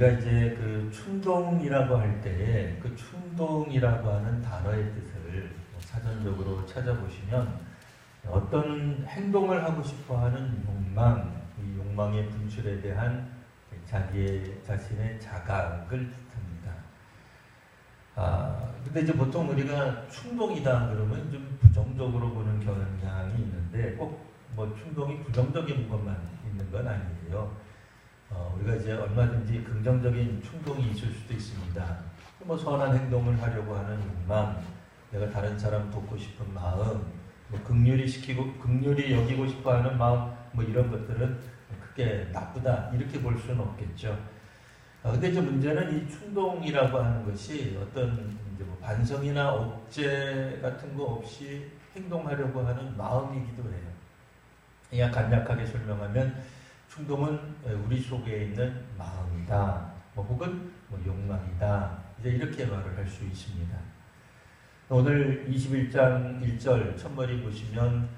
우리가 이제 그 충동이라고 할 때에 그 충동이라고 하는 단어의 뜻을 사전적으로 찾아보시면 어떤 행동을 하고 싶어하는 욕망, 이 욕망의 분출에 대한 자신의 자각을 뜻합니다. 근데 이제 보통 우리가 충동이다 그러면 좀 부정적으로 보는 경향이 있는데 꼭 뭐 충동이 부정적인 것만 있는 건 아니에요. 우리가 이제 얼마든지 긍정적인 충동이 있을 수도 있습니다. 뭐 선한 행동을 하려고 하는 욕망, 내가 다른 사람 돕고 싶은 마음, 뭐 긍휼히 여기고 싶어하는 마음, 뭐 이런 것들은 크게 나쁘다 이렇게 볼 수는 없겠죠. 근데 이제 문제는 이 충동이라고 하는 것이 어떤 이제 뭐 반성이나 억제 같은 거 없이 행동하려고 하는 마음이기도 해요. 그냥 간략하게 설명하면 충동은 우리 속에 있는 마음이다, 뭐 혹은 뭐 욕망이다. 이제 이렇게 말을 할 수 있습니다. 오늘 21장 1절 첫머리 보시면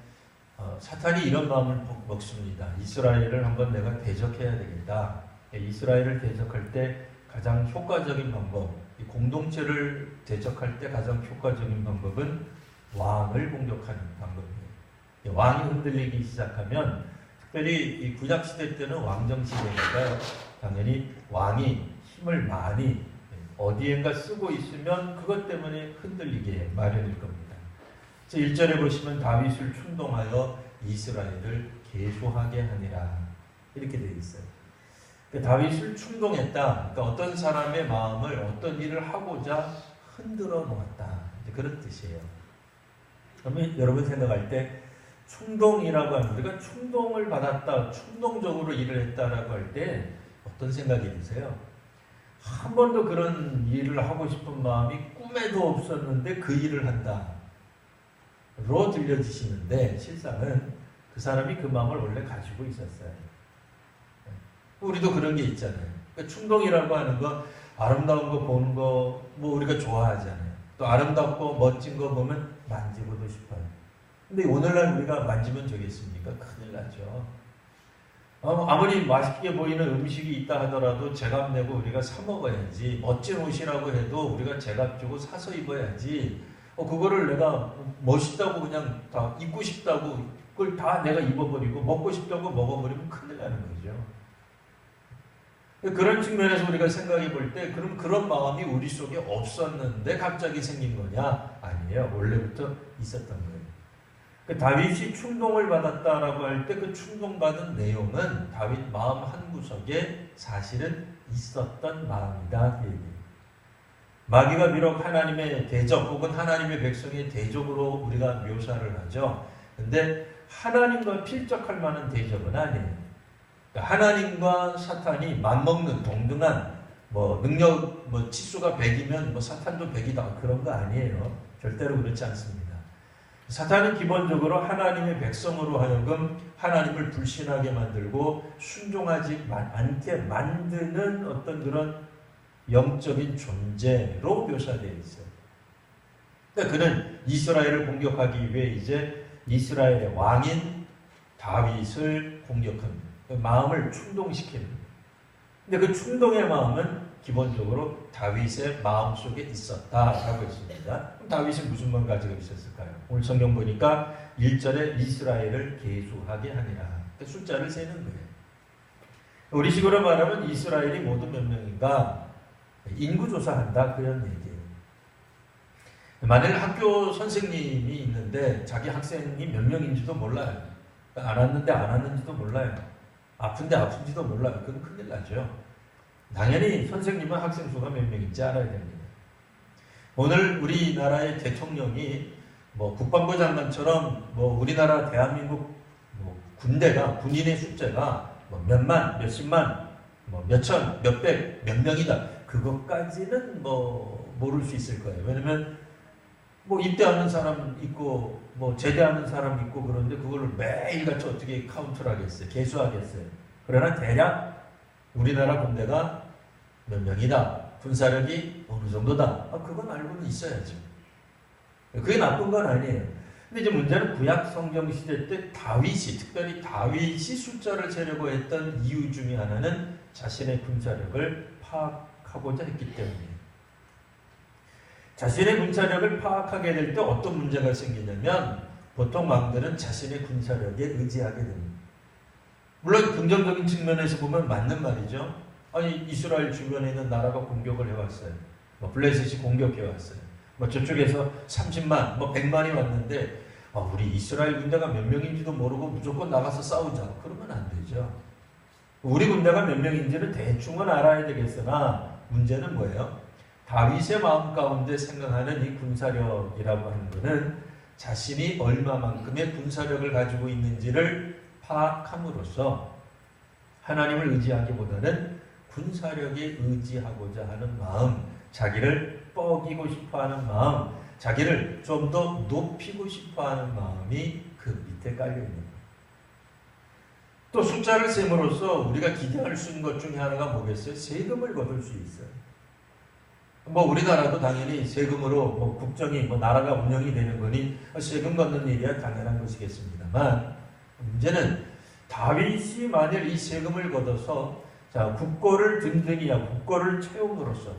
사탄이 이런 마음을 먹습니다. 이스라엘을 한번 내가 대적해야 되겠다. 이스라엘을 대적할 때 가장 효과적인 방법, 이 공동체를 대적할 때 가장 효과적인 방법은 왕을 공격하는 방법이에요. 왕이 흔들리기 시작하면 특별히 이 구약시대 때는 왕정시대니까 당연히 왕이 힘을 많이 어디엔가 쓰고 있으면 그것 때문에 흔들리게 마련일 겁니다. 1절에 보시면 다윗을 충동하여 이스라엘을 계수하게 하니라 이렇게 되어 있어요. 다윗을 충동했다. 그러니까 어떤 사람의 마음을 어떤 일을 하고자 흔들어 놓았다. 그런 뜻이에요. 그러면 여러분 생각할 때 충동이라고 하는 우리가 충동을 받았다, 충동적으로 일을 했다라고 할 때 어떤 생각이 드세요? 한 번도 그런 일을 하고 싶은 마음이 꿈에도 없었는데 그 일을 한다 로 들려지시는데 실상은 그 사람이 그 마음을 원래 가지고 있었어요. 우리도 그런 게 있잖아요. 그러니까 충동이라고 하는 거 아름다운 거 보는 거 뭐 우리가 좋아하잖아요. 또 아름답고 멋진 거 보면 만지고도 싶어요. 근데 오늘날 우리가 만지면 되겠습니까? 큰일 나죠. 아무리 맛있게 보이는 음식이 있다 하더라도 제값 내고 우리가 사 먹어야지. 멋진 옷이라고 해도 우리가 제값 주고 사서 입어야지. 그거를 내가 멋있다고 그냥 다 입고 싶다고 그걸 다 내가 입어버리고 먹고 싶다고 먹어버리면 큰일 나는 거죠. 그런 측면에서 우리가 생각해 볼 때 그럼 그런 마음이 우리 속에 없었는데 갑자기 생긴 거냐? 아니에요. 원래부터 있었던 거예요. 다윗이 충동을 받았다라고 할 때 그 충동받은 내용은 다윗 마음 한구석에 사실은 있었던 마음이다. 그 얘기예요. 마귀가 비록 하나님의 대적 혹은 하나님의 백성의 대적으로 우리가 묘사를 하죠. 근데 하나님과 필적할 만한 대적은 아니에요. 하나님과 사탄이 맞먹는 동등한 뭐 능력 뭐 치수가 100이면 뭐 사탄도 100이다 그런 거 아니에요. 절대로 그렇지 않습니다. 사탄은 기본적으로 하나님의 백성으로 하여금 하나님을 불신하게 만들고 순종하지 않게 만드는 어떤 그런 영적인 존재로 묘사되어 있어요. 그러니까 그는 이스라엘을 공격하기 위해 이제 이스라엘의 왕인 다윗을 공격합니다. 마음을 충동시키는 거예요. 근데 그 충동의 마음은 기본적으로 다윗의 마음속에 있었다라고 했습니다. 그럼 다윗은 무슨 마음 가지고 있었을까요? 오늘 성경 보니까 1절에 이스라엘을 계수하게 하니라. 그러니까 숫자를 세는 거예요. 우리 식으로 말하면 이스라엘이 모두 몇 명인가 인구조사한다 그런 얘기예요. 만일 학교 선생님이 있는데 자기 학생이 몇 명인지도 몰라요. 안 왔는데 안 왔는지도 몰라요. 아픈데 아픈지도 몰라요. 그건 큰일 나죠. 당연히 선생님은 학생 수가 몇 명인지 알아야 됩니다. 오늘 우리나라의 대통령이 뭐 국방부 장관처럼 뭐 우리나라 대한민국 뭐 군대가 군인의 숫자가 뭐 몇만, 몇십만, 뭐 몇천, 몇백, 몇 명이다. 그것까지는 뭐 모를 수 있을 거예요. 왜냐면 뭐 입대하는 사람 있고 뭐 제대하는 사람 있고 그런데 그걸 매일같이 어떻게 카운트를 하겠어요? 계수하겠어요? 그러나 대략 우리나라 군대가 몇 명이다. 군사력이 어느 정도다. 그건 알고는 있어야죠. 그게 나쁜 건 아니에요. 근데 이제 문제는 구약 성경 시대 때 다윗이, 특별히 다윗이 숫자를 재려고 했던 이유 중에 하나는 자신의 군사력을 파악하고자 했기 때문이에요. 자신의 군사력을 파악하게 될 때 어떤 문제가 생기냐면 보통 왕들은 자신의 군사력에 의지하게 됩니다. 물론 긍정적인 측면에서 보면 맞는 말이죠. 아니 이스라엘 주변에 있는 나라가 공격을 해왔어요. 블레셋이 공격해왔어요. 저쪽에서 30만, 100만이 왔는데 우리 이스라엘 군대가 몇 명인지도 모르고 무조건 나가서 싸우자. 그러면 안 되죠. 우리 군대가 몇 명인지는 대충은 알아야 되겠으나 문제는 뭐예요? 다윗의 마음 가운데 생각하는 이 군사력이라고 하는 것은 자신이 얼마만큼의 군사력을 가지고 있는지를 파악함으로써 하나님을 의지하기보다는 군사력에 의지하고자 하는 마음, 자기를 뻐기고 싶어하는 마음, 자기를 좀 더 높이고 싶어하는 마음이 그 밑에 깔려있는 거예요. 또 숫자를 셈으로써 우리가 기대할 수 있는 것 중에 하나가 뭐겠어요? 세금을 거둘 수 있어요. 우리나라도 당연히 세금으로 국정이 나라가 운영이 되는 거니 세금 걷는 일이야 당연한 것이겠습니다만 문제는 다윗이 만일 이 세금을 걷어서 국고를 든든히 국고를 채움으로써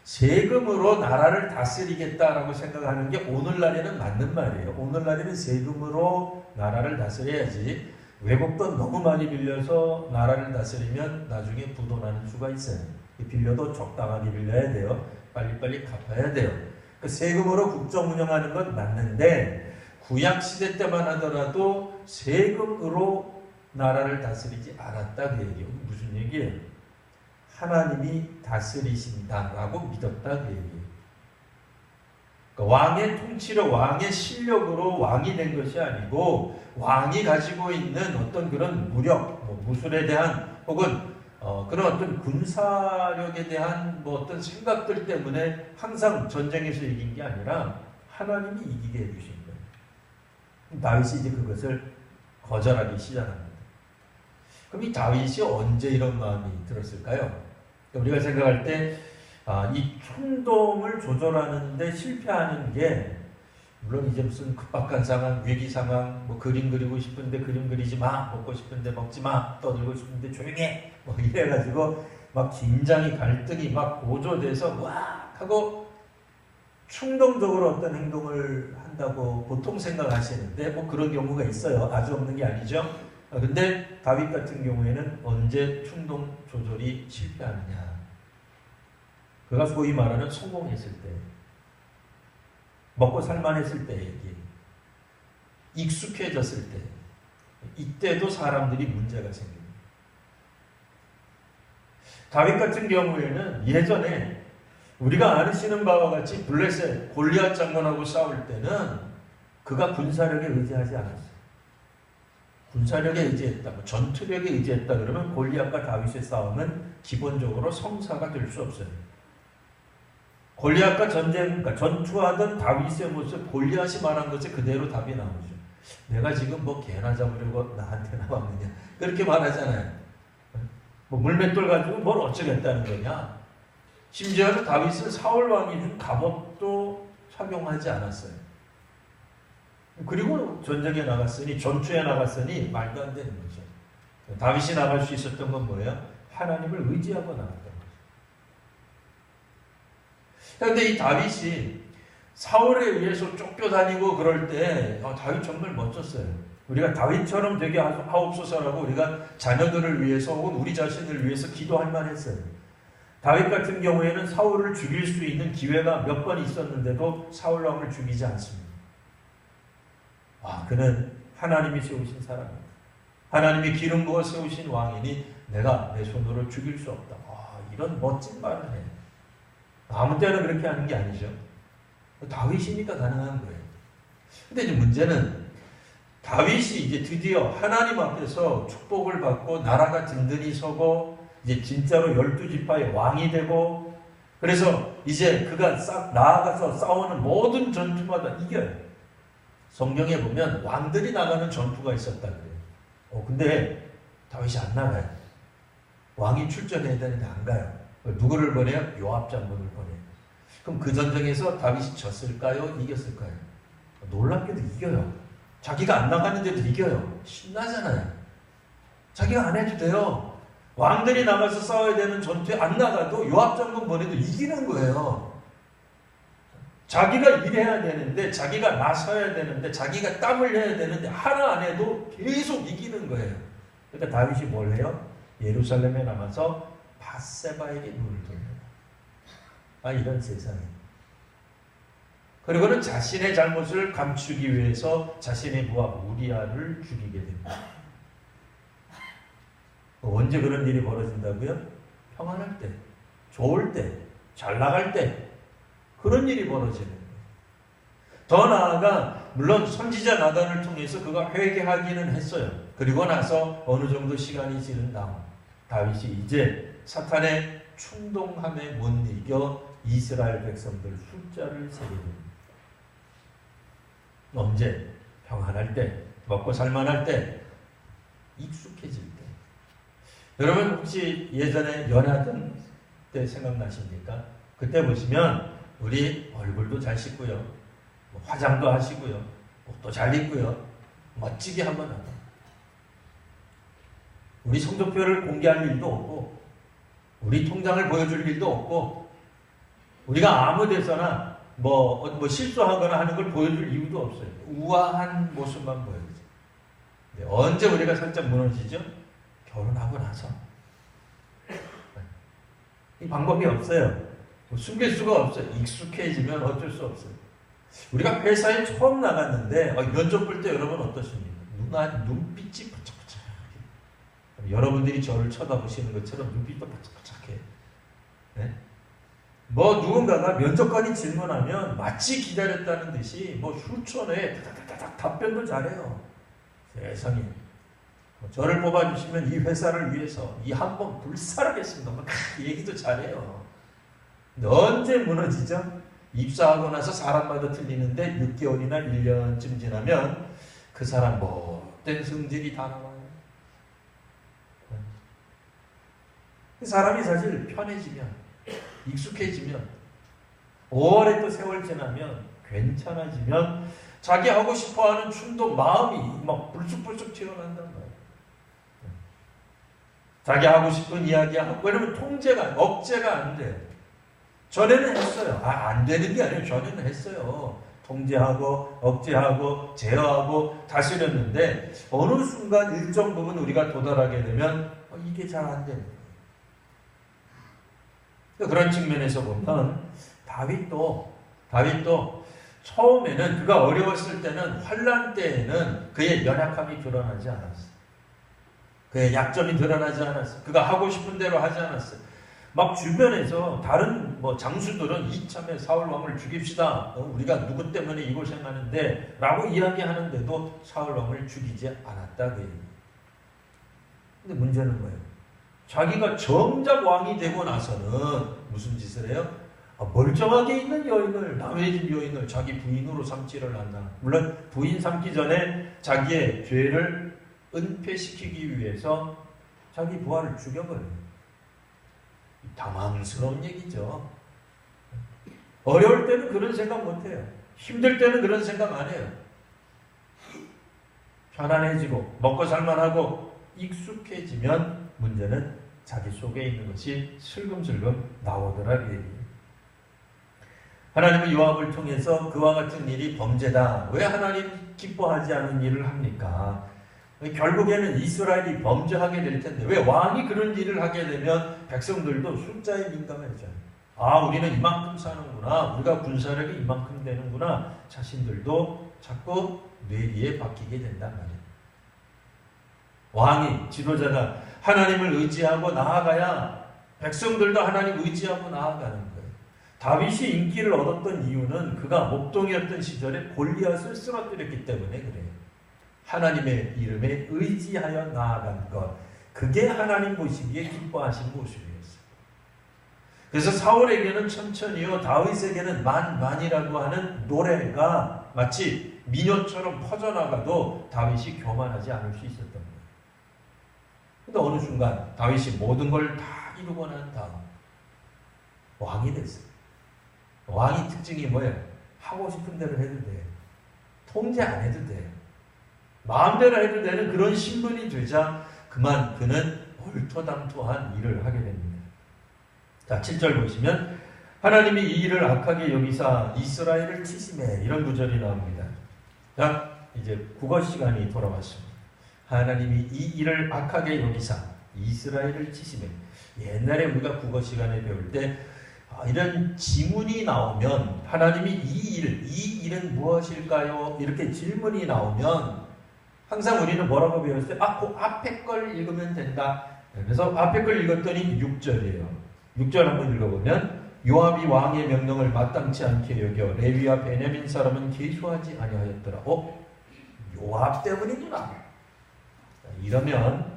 세금으로 나라를 다스리겠다라고 생각하는 게 오늘날에는 맞는 말이에요. 오늘날에는 세금으로 나라를 다스려야지 외국 돈 너무 많이 빌려서 나라를 다스리면 나중에 부도나는 수가 있어요. 빌려도 적당하게 빌려야 돼요. 빨리빨리 갚아야 돼요. 세금으로 국정 운영하는 건 맞는데 구약시대 때만 하더라도 세금으로 나라를 다스리지 않았다 그 얘기예요. 무슨 얘기예요? 하나님이 다스리신다라고 믿었다 그 얘기예요. 왕의 통치력, 왕의 실력으로 왕이 된 것이 아니고 왕이 가지고 있는 어떤 그런 무력, 무술에 대한 혹은 그런 어떤 군사력에 대한 어떤 생각들 때문에 항상 전쟁에서 이긴 게 아니라 하나님이 이기게 해주신 거예요. 다윗이 이제 그것을 거절하기 시작합니다. 그럼 이 다윗이 언제 이런 마음이 들었을까요? 우리가 생각할 때 이 충동을 조절하는데 실패하는 게 물론 이제 무슨 급박한 상황, 위기 상황, 그림 그리고 싶은데 그림 그리지 마, 먹고 싶은데 먹지 마, 떠들고 싶은데 조용해, 이래가지고 긴장이 갈등이 고조돼서 와 하고 충동적으로 어떤 행동을 한다고 보통 생각하시는데 그런 경우가 있어요. 아주 없는 게 아니죠. 근데 다윗 같은 경우에는 언제 충동 조절이 실패하느냐? 그가 소위 말하는 성공했을 때, 먹고 살만했을 때 얘기, 익숙해졌을 때, 이때도 사람들이 문제가 생깁니다. 다윗 같은 경우에는 예전에 우리가 아시는 바와 같이 블레셋 골리앗 장군하고 싸울 때는 그가 군사력에 의지하지 않았어요. 군사력에 의지했다, 전투력에 의지했다 그러면 골리앗과 다윗의 싸움은 기본적으로 성사가 될 수 없어요. 골리앗과 전투하던 다윗의 모습, 골리앗이 말한 것이 그대로 답이 나오죠. 내가 지금 개나 잡으려고 나한테 나왔느냐 그렇게 말하잖아요. 물맷돌 가지고 뭘 어쩌겠다는 거냐. 심지어는 다윗은 사울 왕이 준 갑옷도 착용하지 않았어요. 그리고 전쟁에 나갔으니, 전투에 나갔으니 말도 안 되는 거죠. 다윗이 나갈 수 있었던 건 뭐예요? 하나님을 의지하고 나갔던 거죠. 그런데 이 다윗이 사울에 의해서 쫓겨다니고 그럴 때 다윗 정말 멋졌어요. 우리가 다윗처럼 되게 하옵소서라고 우리가 자녀들을 위해서 혹은 우리 자신을 위해서 기도할 만했어요. 다윗 같은 경우에는 사울을 죽일 수 있는 기회가 몇 번 있었는데도 사울 왕을 죽이지 않습니다. 그는 하나님이 세우신 사람입니다. 하나님이 기름 부어 세우신 왕이니 내가 내 손으로 죽일 수 없다. 이런 멋진 말을 해요. 아무 때나 그렇게 하는 게 아니죠. 다윗이니까 가능한 거예요. 근데 이제 문제는 다윗이 이제 드디어 하나님 앞에서 축복을 받고 나라가 든든히 서고 이제 진짜로 12지파의 왕이 되고 그래서 이제 그가 싹 나아가서 싸우는 모든 전투마다 이겨요. 성경에 보면 왕들이 나가는 전투가 있었다 그래요. 근데 다윗이 안 나가요. 왕이 출전해야 되는데 안 가요. 누구를 보내요? 요압 장군을 보내요. 그럼 그 전쟁에서 다윗이 졌을까요? 이겼을까요? 놀랍게도 이겨요. 자기가 안 나가는데도 이겨요. 신나잖아요. 자기가 안 해도 돼요. 왕들이 나가서 싸워야 되는 전투에 안 나가도 요압 장군 보내도 이기는 거예요. 자기가 일해야 되는데, 자기가 나서야 되는데, 자기가 땀을 내야 되는데 하나 안 해도 계속 이기는 거예요. 그러니까 다윗이 뭘 해요? 예루살렘에 남아서 밧세바에게 눈을 돌려요. 아, 이런 세상에. 그리고는 자신의 잘못을 감추기 위해서 자신의 부하 우리아를 죽이게 됩니다. 언제 그런 일이 벌어진다고요? 평안할 때, 좋을 때, 잘 나갈 때 그런 일이 벌어지는 거예요. 더 나아가 물론 선지자 나단을 통해서 그가 회개하기는 했어요. 그리고 나서 어느 정도 시간이 지난 다음 다윗이 이제 사탄의 충동함에 못 이겨 이스라엘 백성들 숫자를 세게 됩니다. 언제? 평안할 때, 먹고 살만할 때, 익숙해질 때. 여러분 혹시 예전에 연하던 때 생각나십니까? 그때 보시면 우리 얼굴도 잘 씻고요, 화장도 하시고요, 옷도 잘 입고요, 멋지게 한번 하고, 우리 성적표를 공개할 일도 없고, 우리 통장을 보여줄 일도 없고, 우리가 아무 데서나 뭐 실수하거나 하는 걸 보여줄 이유도 없어요. 우아한 모습만 보여주죠. 언제 우리가 살짝 무너지죠? 결혼하고 나서. 이 방법이 없어요. 숨길 수가 없어요. 익숙해지면 어쩔 수 없어요. 우리가 회사에 처음 나갔는데 면접 볼 때 여러분 어떠십니까? 눈빛이 바짝바짝하게. 여러분들이 저를 쳐다보시는 것처럼 눈빛도 바짝바짝해. 네? 누군가가 면접관이 질문하면 마치 기다렸다는 듯이 훌초에 다다다닥 답변도 잘해요. 세상에. 저를 뽑아주시면 이 회사를 위해서 이 한 번 불살하겠습니다. 얘기도 잘해요. 근데 언제 무너지죠? 입사하고 나서 사람마다 틀리는데 6개월이나 1년쯤 지나면 그 사람 못된 성질이 다 나와요. 사람이 사실 편해지면, 익숙해지면, 5월에 또 세월 지나면, 괜찮아지면 자기 하고 싶어하는 충동, 마음이 막 불쑥불쑥 튀어난단 말이에요. 자기 하고 싶은 이야기하고, 왜냐면 통제가, 억제가 안 돼요. 전에는 했어요. 안 되는 게 아니에요. 전에는 했어요. 통제하고, 억제하고, 제어하고, 다스렸는데, 어느 순간 일정 부분 우리가 도달하게 되면, 이게 잘 안 됩니다. 그런 측면에서 보면, 다윗도 처음에는 그가 어려웠을 때는, 환난 때에는 그의 연약함이 드러나지 않았어요. 그의 약점이 드러나지 않았어요. 그가 하고 싶은 대로 하지 않았어요. 막 주변에서 다른 장수들은 이참에 사울 왕을 죽입시다. 우리가 누구 때문에 이 고생하는데 라고 이야기하는데도 사울 왕을 죽이지 않았다. 근데 문제는 뭐예요? 자기가 정작 왕이 되고 나서는 무슨 짓을 해요? 멀쩡하게 있는 여인을, 남의 집 여인을 자기 부인으로 삼지를 않나. 물론 부인 삼기 전에 자기의 죄를 은폐시키기 위해서 자기 부하를 죽여버려요. 당황스러운 얘기죠. 어려울 때는 그런 생각 못해요. 힘들 때는 그런 생각 안 해요. 편안해지고 먹고 살만하고 익숙해지면 문제는 자기 속에 있는 것이 슬금슬금 나오더라. 하나님은 요압을 통해서 그와 같은 일이 범죄다. 왜 하나님 기뻐하지 않은 일을 합니까? 결국에는 이스라엘이 범죄하게 될 텐데 왜 왕이 그런 일을 하게 되면 백성들도 숫자에 민감해져요. 우리는 이만큼 사는구나. 우리가 군사력이 이만큼 되는구나. 자신들도 자꾸 뇌리에 박히게 된단 말이에요. 왕이, 지도자가 하나님을 의지하고 나아가야 백성들도 하나님 의지하고 나아가는 거예요. 다윗이 인기를 얻었던 이유는 그가 목동이었던 시절에 골리앗을 쓰러뜨렸기 때문에 그래요. 하나님의 이름에 의지하여 나아간 것, 그게 하나님 보시기에 기뻐하신 모습이었어요. 그래서 사울에게는 천천히요, 다윗에게는 만만이라고 하는 노래가 마치 민요처럼 퍼져나가도 다윗이 교만하지 않을 수 있었던 거예요. 근데 어느 순간 다윗이 모든 걸 다 이루고 난 다음 왕이 됐어요. 왕의 특징이 뭐예요? 하고 싶은 대로 해도 돼요. 통제 안 해도 돼요. 마음대로 해도 되는 그런 신분이 되자 그만 그는 얼토당토한 일을 하게 됩니다. 자, 7절 보시면 하나님이 이 일을 악하게 여기사 이스라엘을 치심해, 이런 구절이 나옵니다. 자, 이제 국어 시간이 돌아왔습니다. 하나님이 이 일을 악하게 여기사 이스라엘을 치심해. 옛날에 우리가 국어 시간에 배울 때 이런 지문이 나오면 하나님이 이 일은 무엇일까요? 이렇게 질문이 나오면 항상 우리는 뭐라고 배웠어요? 그 앞에 걸 읽으면 된다. 그래서 앞에 걸 읽었더니 6절이에요. 6절 한번 읽어보면 요압이 왕의 명령을 마땅치 않게 여겨 레위와 베냐민 사람은 계수하지 아니하였더라. 요압 때문이구나. 이러면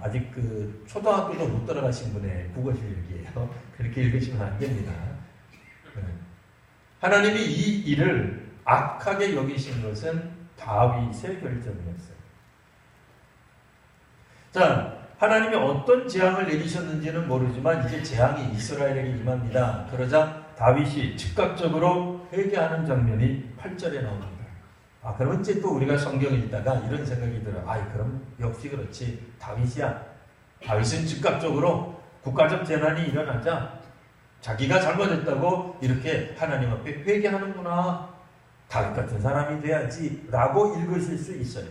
아직 그 초등학교도 못 들어가신 분의 국어 실력이에요. 그렇게 읽으시면 안 됩니다. 하나님이 이 일을 악하게 여기신 것은 다윗의 결정이었어요. 자, 하나님이 어떤 재앙을 내리셨는지는 모르지만 이제 재앙이 이스라엘에게 임합니다. 그러자 다윗이 즉각적으로 회개하는 장면이 8절에 나옵니다. 그럼 이제 또 우리가 성경 읽다가 이런 생각이 들어요. 그럼 역시 그렇지. 다윗이야. 다윗은 즉각적으로 국가적 재난이 일어나자 자기가 잘못했다고 이렇게 하나님 앞에 회개하는구나. 다윗 같은 사람이 돼야지 라고 읽으실 수 있어요.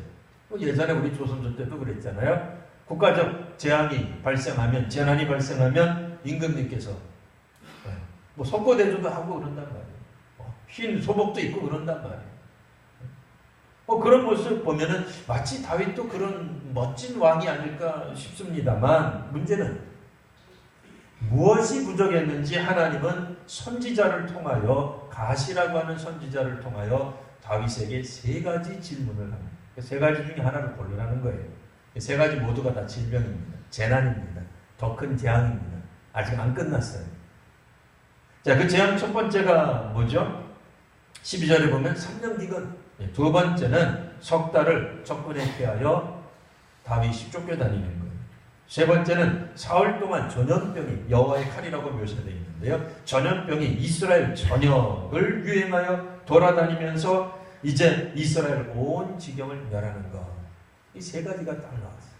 예전에 우리 조선조 때도 그랬잖아요. 국가적 재앙이 발생하면, 재난이 발생하면 임금님께서 석고대조도 하고 그런단 말이에요. 흰 소복도 입고 그런단 말이에요. 그런 모습 보면은 마치 다윗도 그런 멋진 왕이 아닐까 싶습니다만, 문제는 무엇이 부족했는지 하나님은 선지자를 통하여, 가시라고 하는 선지자를 통하여 다윗에게 3가지 질문을 합니다. 3가지 중에 하나를 고르라는 거예요. 3가지 모두가 다 질병입니다. 재난입니다. 더 큰 재앙입니다. 아직 안 끝났어요. 자, 그 재앙 첫 번째가 뭐죠? 12절에 보면 3년 기근. 두 번째는 석 달을 적군에 피하여 다윗이 쫓겨다니는 거예요. 세 번째는 사흘 동안 전염병이, 여호와의 칼이라고 묘사되어 있는데요. 전염병이 이스라엘 전역을 유행하여 돌아다니면서 이제 이스라엘 온 지경을 멸하는 것. 이 3가지가 딱 나왔어요.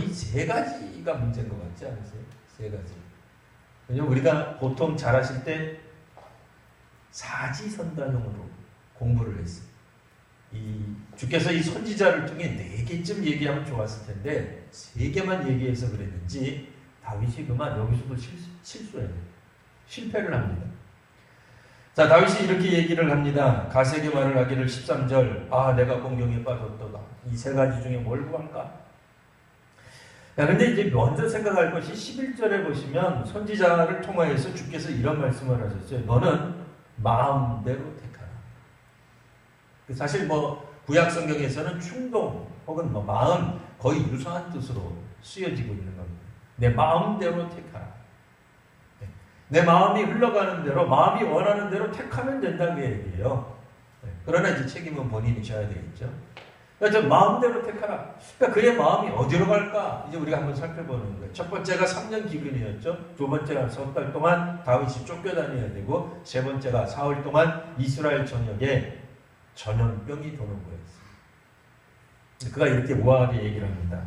이 3가지가 문제인 것 같지 않으세요? 3가지. 왜냐면 우리가 보통 잘하실 때 사지선다형으로 공부를 했어요. 주께서 이 선지자를 통해 4개쯤 얘기하면 좋았을 텐데 3개만 얘기해서 그랬는지 다윗이 그만 여기서도 실수해요. 실패를 합니다. 자, 다윗이 이렇게 얘기를 합니다. 가세게 말을 하기를 13절 내가 공경에 빠졌도다. 이 3가지 중에 뭘 구할까? 근데 이제 먼저 생각할 것이 11절에 보시면 선지자를 통하여서 주께서 이런 말씀을 하셨어요. 너는 마음대로 택하라. 사실 구약 성경에서는 충동 혹은 마음 거의 유사한 뜻으로 쓰여지고 있는 겁니다. 내 마음대로 택하라. 내 마음이 흘러가는 대로, 마음이 원하는 대로 택하면 된다고 얘기해요. 그러나 이제 책임은 본인이 져야 되겠죠. 그러니까 마음대로 택하라. 그러니까 그의 마음이 어디로 갈까? 이제 우리가 한번 살펴보는 거예요. 첫 번째가 3년 기근이었죠. 두 번째가 석 달 동안 다윗이 쫓겨다녀야 되고, 세 번째가 사흘 동안 이스라엘 전역에 전염병이 도는 거였어요. 그가 이렇게 우아하게 얘기를 합니다.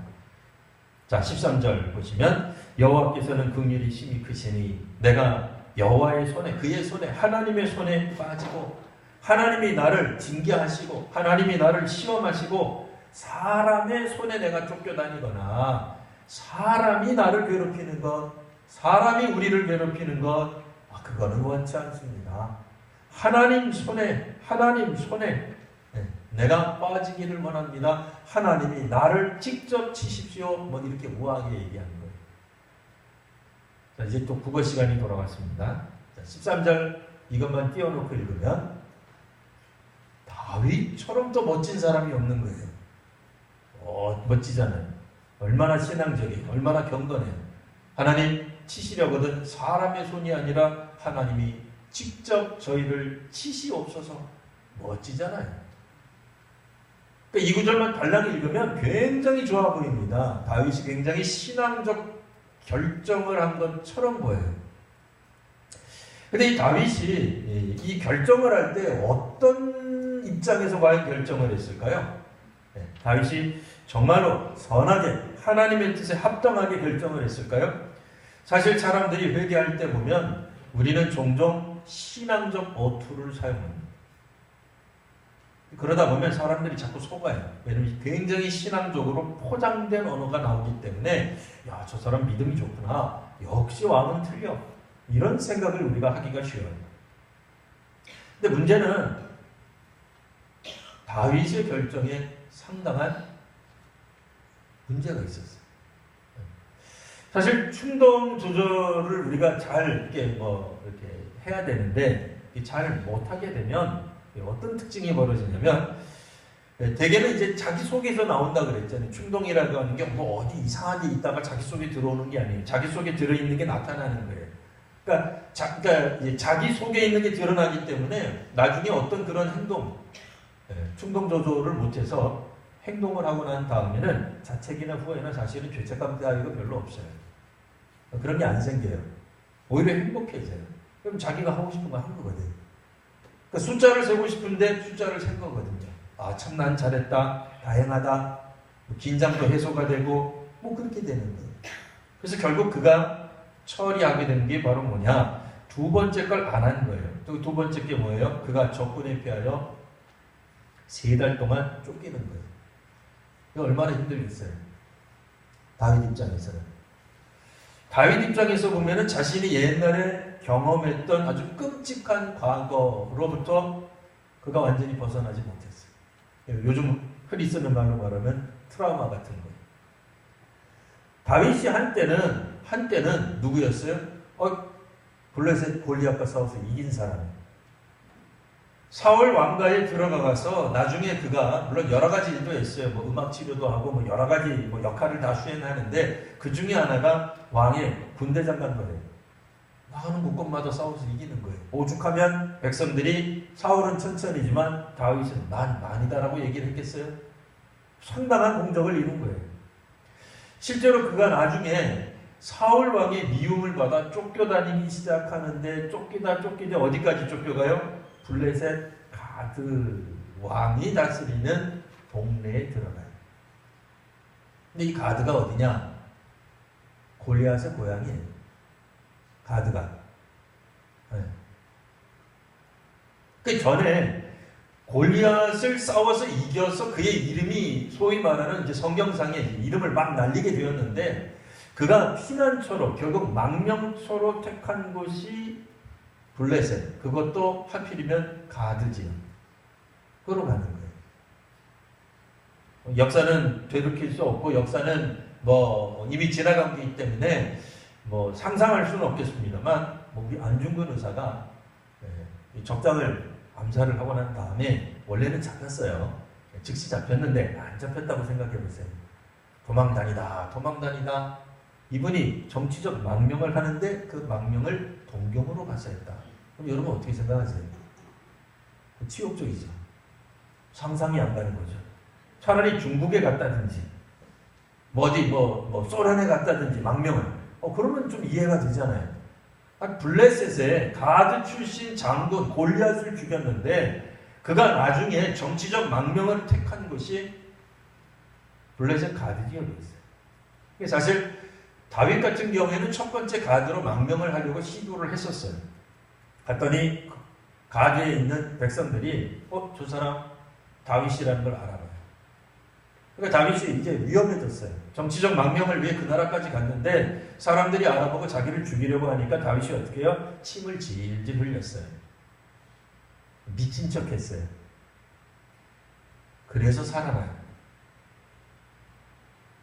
자, 13절 보시면 여호와께서는 긍휼이 심히 크시니 내가 여호와의 손에, 그의 손에, 하나님의 손에 빠지고 하나님이 나를 징계하시고 하나님이 나를 시험하시고 사람의 손에 내가 쫓겨다니거나 사람이 나를 괴롭히는 것, 사람이 우리를 괴롭히는 것, 그거는 원치 않습니다. 하나님 손에 내가 빠지기를 원합니다. 하나님이 나를 직접 치십시오. 이렇게 우아하게 얘기하는 거예요. 자, 이제 또 국어 시간이 돌아갔습니다. 자, 13절 이것만 띄워놓고 읽으면 다윗처럼 더 멋진 사람이 없는 거예요. 멋지잖아요. 얼마나 신앙적이에요. 얼마나 경건해요. 하나님 치시려거든 사람의 손이 아니라 하나님이 직접 저희를 치시옵소서. 멋지잖아요. 그러니까 이 구절만 달랑 읽으면 굉장히 좋아 보입니다. 다윗이 굉장히 신앙적 결정을 한 것처럼 보여요. 근데 이 다윗이 이 결정을 할 때 어떤 입장에서 과연 결정을 했을까요? 다윗이 정말로 선하게 하나님의 뜻에 합당하게 결정을 했을까요? 사실 사람들이 회개할 때 보면 우리는 종종 신앙적 어투를 사용합니다. 그러다 보면 사람들이 자꾸 속아요. 왜냐하면 굉장히 신앙적으로 포장된 언어가 나오기 때문에 야, 저 사람 믿음이 좋구나. 역시 왕은 틀려. 이런 생각을 우리가 하기가 쉬워요. 근데 문제는 다윗의 결정에 상당한 문제가 있었어요. 사실 충동 조절을 우리가 잘 이렇게 해야 되는데 잘 못하게 되면 어떤 특징이 벌어지냐면 대개는 이제 자기 속에서 나온다 그랬잖아요. 충동이라고 하는 게 뭐 어디 이상한 데 있다가 자기 속에 들어오는 게 아니에요. 자기 속에 들어있는 게 나타나는 거예요. 그러니까 자기 속에 있는 게 드러나기 때문에 나중에 어떤 그런 행동, 충동 조절을 못해서 행동을 하고 난 다음에는 자책이나 후회나 사실은 죄책감 따위가 별로 없어요. 그런 게 안 생겨요. 오히려 행복해져요. 그럼 자기가 하고 싶은 거 한 거거든. 그러니까 숫자를 세고 싶은데 숫자를 센 거거든요. 아, 참 난 잘했다. 다행하다. 긴장도 해소가 되고 그렇게 되는 거예요. 그래서 결국 그가 처리하게 된 게 바로 뭐냐? 두 번째 걸 안 한 거예요. 또 두 번째 게 뭐예요? 그가 적군에 피하여 3달 동안 쫓기는 거예요. 이거 얼마나 힘들겠어요. 다윗 입장에서는. 다윗 입장에서 보면은 자신이 옛날에 경험했던 아주 끔찍한 과거로부터 그가 완전히 벗어나지 못했어요. 요즘 흔히 쓰는 말로 말하면 트라우마 같은 거예요. 다윗이 한때는 누구였어요? 블레셋 골리앗과 싸워서 이긴 사람이에요. 사울 왕가에 들어가서 나중에 그가 물론 여러 가지 일도 했어요. 음악 치료도 하고 여러 가지 역할을 다 수행하는데 그 중에 하나가 왕의 군대 장관 거예요. 나가는 곳곳마다 싸워서 이기는 거예요. 오죽하면 백성들이 사울은 천천히지만 다윗은 난 많이다라고 얘기를 했겠어요? 상당한 공적을 이룬 거예요. 실제로 그가 나중에 사울 왕의 미움을 받아 쫓겨다니기 시작하는데 쫓기다 어디까지 쫓겨가요? 블레셋 가드 왕이 다스리는 동네에 들어가요. 근데 이 가드가 어디냐? 골리앗의 고향이에요. 가드가. 그 전에 골리앗을 싸워서 이겨서 그의 이름이 소위 말하는 이제 성경상에 이름을 막 날리게 되었는데 그가 피난처로 결국 망명처로 택한 곳이 블레셋, 그것도 하필이면 가드지요. 그로 가는 거예요. 역사는 되돌릴 수 없고 역사는 이미 지나간 거기 때문에 상상할 수는 없겠습니다만 우리 안중근 의사가 적장을 암살을 하고 난 다음에 원래는 잡혔어요. 즉시 잡혔는데 안 잡혔다고 생각해 보세요. 도망다니다 이분이 정치적 망명을 하는데 그 망명을 동경으로 가서 했다. 그럼 여러분 어떻게 생각하세요? 치욕적이죠. 상상이 안 가는 거죠. 차라리 중국에 갔다든지 소련에 갔다든지 망명을 그러면 좀 이해가 되잖아요. 블레셋에 가드 출신 장군 골리앗을 죽였는데 그가 나중에 정치적 망명을 택한 곳이 블레셋 가드 지역에 있어요. 사실 다윗 같은 경우에는 첫 번째 가드로 망명을 하려고 시도를 했었어요. 갔더니 가드에 있는 백성들이 저 사람 다윗이라는 걸 알아봐요. 그러니까 다윗이 이제 위험해졌어요. 정치적 망명을 위해 그 나라까지 갔는데 사람들이 알아보고 자기를 죽이려고 하니까 다윗이 어떻게 해요? 침을 질질 흘렸어요. 미친 척 했어요. 그래서 살아나요.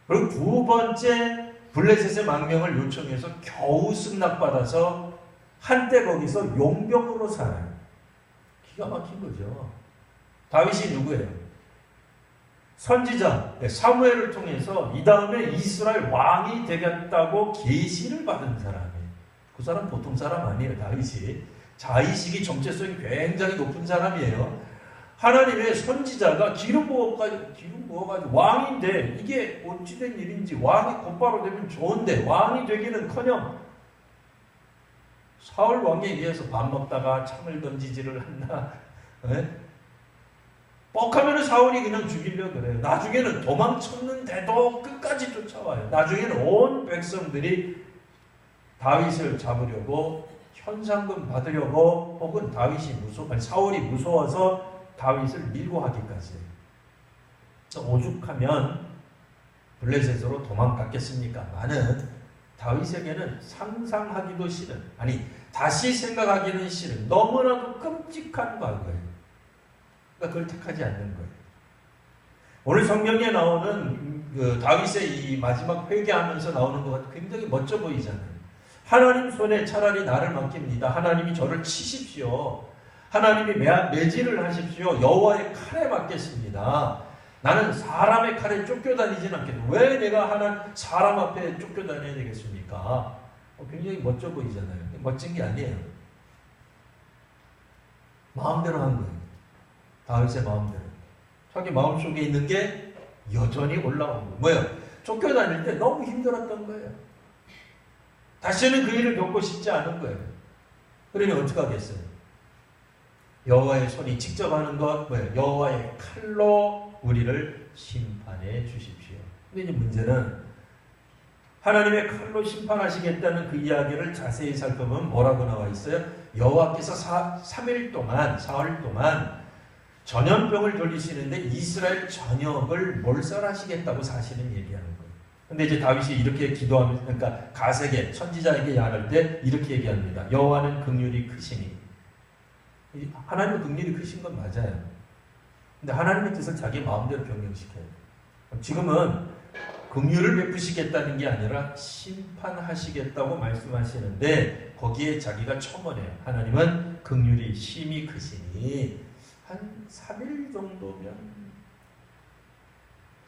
그리고 두 번째 블레셋의 망명을 요청해서 겨우 승낙받아서 한때 거기서 용병으로 살아요. 기가 막힌 거죠. 다윗이 누구예요? 선지자 사무엘을 통해서 이 다음에 이스라엘 왕이 되겠다고 계시를 받은 사람이에요. 그 사람 보통 사람 아니에요. 다윗이 자의식이 정체성이 굉장히 높은 사람이에요. 하나님의 선지자가 기름 부어가지고 왕인데 이게 어찌된 일인지 왕이 곧바로 되면 좋은데 왕이 되기는커녕 사울 왕에 의해서 밥 먹다가 창을 던지지를 한다. 뻑하면 사울이 그냥 죽이려고 그래요. 나중에는 도망쳤는데도 끝까지 쫓아와요. 나중에는 온 백성들이 다윗을 잡으려고 현상금 받으려고 혹은 사울이 무서워서 다윗을 밀고 하기까지. 오죽하면 블레셋으로 도망갔겠습니까? 많은 다윗에게는 상상하기도 싫은, 다시 생각하기는 싫은 너무나도 끔찍한 과거예요. 그걸 택하지 않는 거예요. 오늘 성경에 나오는 다윗의 이 마지막 회개하면서 나오는 것과 굉장히 멋져 보이잖아요. 하나님 손에 차라리 나를 맡깁니다. 하나님이 저를 치십시오. 하나님이 매질을 하십시오. 여호와의 칼에 맡겠습니다. 나는 사람의 칼에 쫓겨다니진 않겠다. 왜 내가 사람 앞에 쫓겨다녀야 되겠습니까? 굉장히 멋져 보이잖아요. 멋진 게 아니에요. 마음대로 한 거예요. 다윗의 마음대로. 자기 마음속에 있는 게 여전히 올라온 거예요. 뭐예요? 쫓겨다닐 때 너무 힘들었던 거예요. 다시는 그 일을 겪고 싶지 않은 거예요. 그러니 어떻게 하겠어요? 여호와의 손이 직접 하는 것, 뭐예요? 여호와의 칼로 우리를 심판해 주십시오. 근데 이제 문제는 하나님의 칼로 심판하시겠다는 그 이야기를 자세히 살펴보면 뭐라고 나와 있어요? 여호와께서 3일 동안, 사흘 동안 전염병을 돌리시는데 이스라엘 전역을 몰살하시겠다고 사실은 얘기하는 거예요. 근데 이제 다윗이 이렇게 기도하면서, 그러니까 가세게 선지자에게 말할 때 이렇게 얘기합니다. 여호와는 긍휼이 크시니. 하나님은 긍휼이 크신 건 맞아요. 근데 하나님의 뜻을 자기 마음대로 변경시켜요. 지금은 긍휼을 베푸시겠다는 게 아니라 심판하시겠다고 말씀하시는데 거기에 자기가 첨언해요. 하나님은 긍휼이 심히 크시니 한 3일 정도면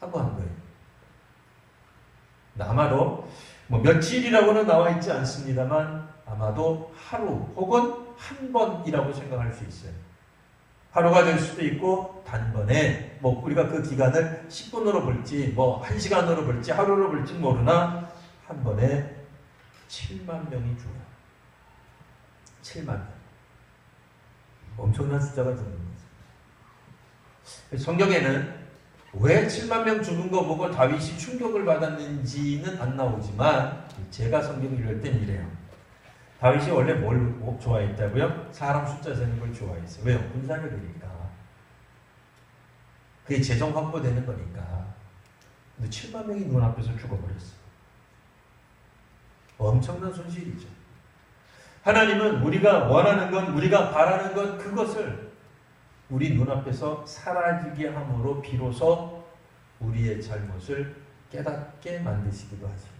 하고 한 거예요. 아마도 며칠이라고는 나와 있지 않습니다만 아마도 하루 혹은 한 번이라고 생각할 수 있어요. 하루가 될 수도 있고 단번에 우리가 그 기간을 10분으로 볼지 1시간으로 볼지 하루로 볼지 모르나 한 번에 7만 명이 죽어요. 7만 명. 엄청난 숫자가 죽는 거죠. 성경에는 왜 7만 명 죽은 거 보고 다윗이 충격을 받았는지는 안 나오지만 제가 성경을 읽을 땐 이래요. 다윗이 원래 뭘 좋아했다고요? 사람 숫자 세는 걸 좋아했어요. 왜요? 군사를 그리니까. 그게 재정 확보되는 거니까. 근데 7만 명이 눈앞에서 죽어버렸어요. 엄청난 손실이죠. 하나님은 우리가 원하는 것, 우리가 바라는 것, 그것을 우리 눈앞에서 사라지게 함으로 비로소 우리의 잘못을 깨닫게 만드시기도 하십니다.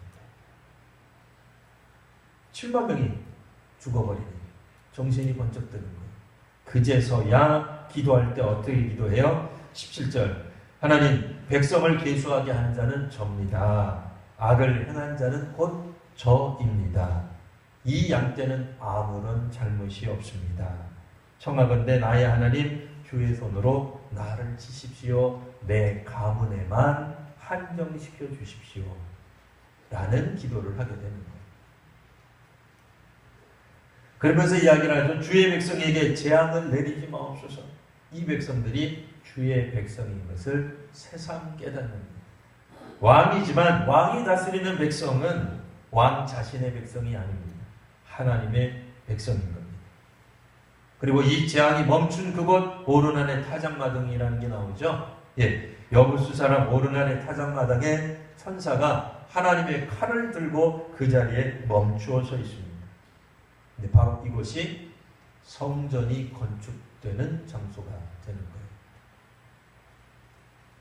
7만 명이 죽어버리니 정신이 번쩍 드는 거예요. 그제서야 기도할 때 어떻게 기도해요? 17절 하나님 백성을 계수하게 한 자는 저입니다. 악을 행한 자는 곧 저입니다. 이 양떼는 아무런 잘못이 없습니다. 청하건대 나의 하나님 주의 손으로 나를 치십시오. 내 가문에만 한정시켜 주십시오. 라는 기도를 하게 되는 거예요. 그러면서 이야기를 하죠. 주의 백성에게 재앙을 내리지 마옵소서. 이 백성들이 주의 백성인 것을 새삼 깨닫는 거예요. 왕이지만 왕이 다스리는 백성은 왕 자신의 백성이 아닙니다. 하나님의 백성인 겁니다. 그리고 이 재앙이 멈춘 그곳 오르난의 타작마당이라는 게 나오죠. 여부수 사람 오르난의 타작마당에 천사가 하나님의 칼을 들고 그 자리에 멈추어 서 있습니다. 근데 바로 이곳이 성전이 건축되는 장소가 되는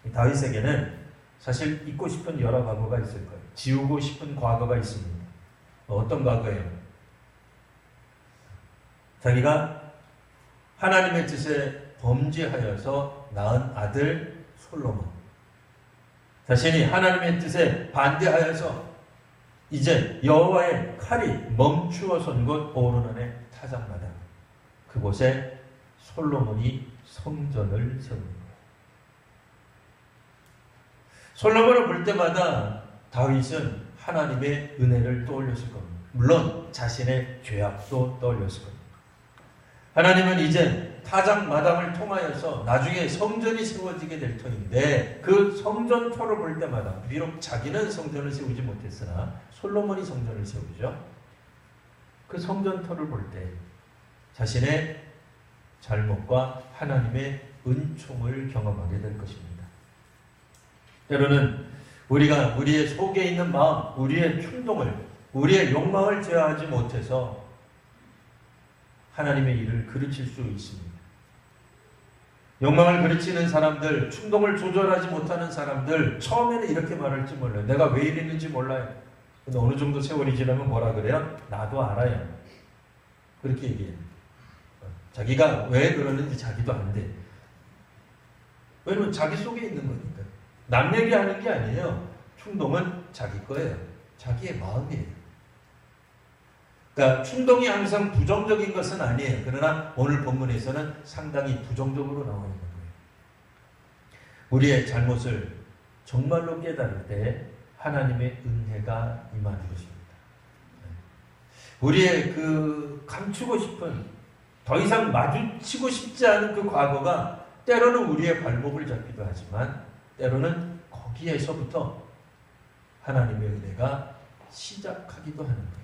거예요. 다윗에게는 사실 잊고 싶은 여러 과거가 있을 거예요. 지우고 싶은 과거가 있습니다. 어떤 과거예요? 자기가 하나님의 뜻에 범죄하여서 낳은 아들 솔로몬, 자신이 하나님의 뜻에 반대하여서 이제 여호와의 칼이 멈추어 선 곳 오르난의 타작마당, 그곳에 솔로몬이 성전을 세웁니다. 솔로몬을 볼 때마다 다윗은 하나님의 은혜를 떠올렸을 겁니다. 물론 자신의 죄악도 떠올렸을 겁니다. 하나님은 이제 타작 마당을 통하여서 나중에 성전이 세워지게 될 터인데 그 성전터를 볼 때마다 비록 자기는 성전을 세우지 못했으나 솔로몬이 성전을 세우죠. 그 성전터를 볼 때 자신의 잘못과 하나님의 은총을 경험하게 될 것입니다. 때로는 우리가 우리의 속에 있는 마음, 우리의 충동을, 우리의 욕망을 제어하지 못해서 하나님의 일을 그르칠 수 있습니다. 욕망을 그르치는 사람들, 충동을 조절하지 못하는 사람들, 처음에는 이렇게 말할지 몰라요. 내가 왜 이랬는지 몰라요. 근데 어느 정도 세월이 지나면 뭐라 그래요? 나도 알아요. 그렇게 얘기해요. 자기가 왜 그러는지 자기도 안 돼. 왜냐면 자기 속에 있는 거니까. 남 얘기하는 게 아니에요. 충동은 자기 거예요. 자기의 마음이에요. 그러니까 충동이 항상 부정적인 것은 아니에요. 그러나 오늘 본문에서는 상당히 부정적으로 나와 있는 거예요. 우리의 잘못을 정말로 깨달을 때 하나님의 은혜가 임하는 것입니다. 우리의 그 감추고 싶은, 더 이상 마주치고 싶지 않은 그 과거가 때로는 우리의 발목을 잡기도 하지만 때로는 거기에서부터 하나님의 은혜가 시작하기도 하는 거예요.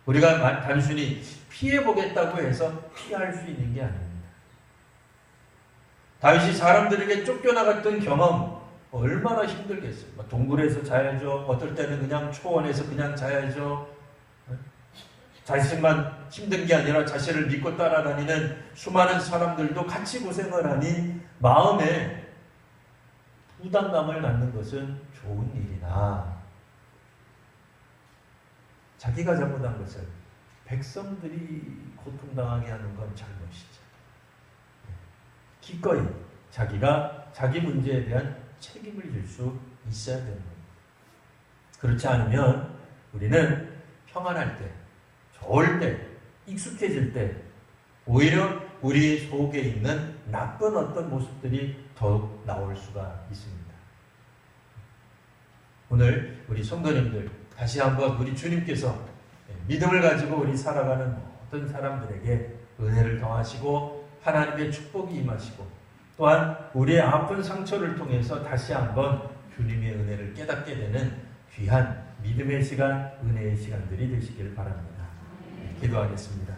우리가 단순히 피해보겠다고 해서 피할 수 있는 게 아닙니다. 다윗이 사람들에게 쫓겨나갔던 경험 얼마나 힘들겠어요. 동굴에서 자야죠. 어떨 때는 그냥 초원에서 그냥 자야죠. 자신만 힘든 게 아니라 자신을 믿고 따라다니는 수많은 사람들도 같이 고생을 하니 마음에 부담감을 갖는 것은 좋은 일이나 자기가 잘못한 것을 백성들이 고통당하게 하는 건 잘못이죠. 기꺼이 자기가 자기 문제에 대한 책임을 질 수 있어야 되는 겁니다. 그렇지 않으면 우리는 평안할 때, 좋을 때, 익숙해질 때 오히려 우리 속에 있는 나쁜 어떤 모습들이 더욱 나올 수가 있습니다. 오늘 우리 성도님들 다시 한번 우리 주님께서 믿음을 가지고 우리 살아가는 모든 사람들에게 은혜를 더하시고 하나님의 축복이 임하시고 또한 우리의 아픈 상처를 통해서 다시 한번 주님의 은혜를 깨닫게 되는 귀한 믿음의 시간, 은혜의 시간들이 되시길 바랍니다. 기도하겠습니다.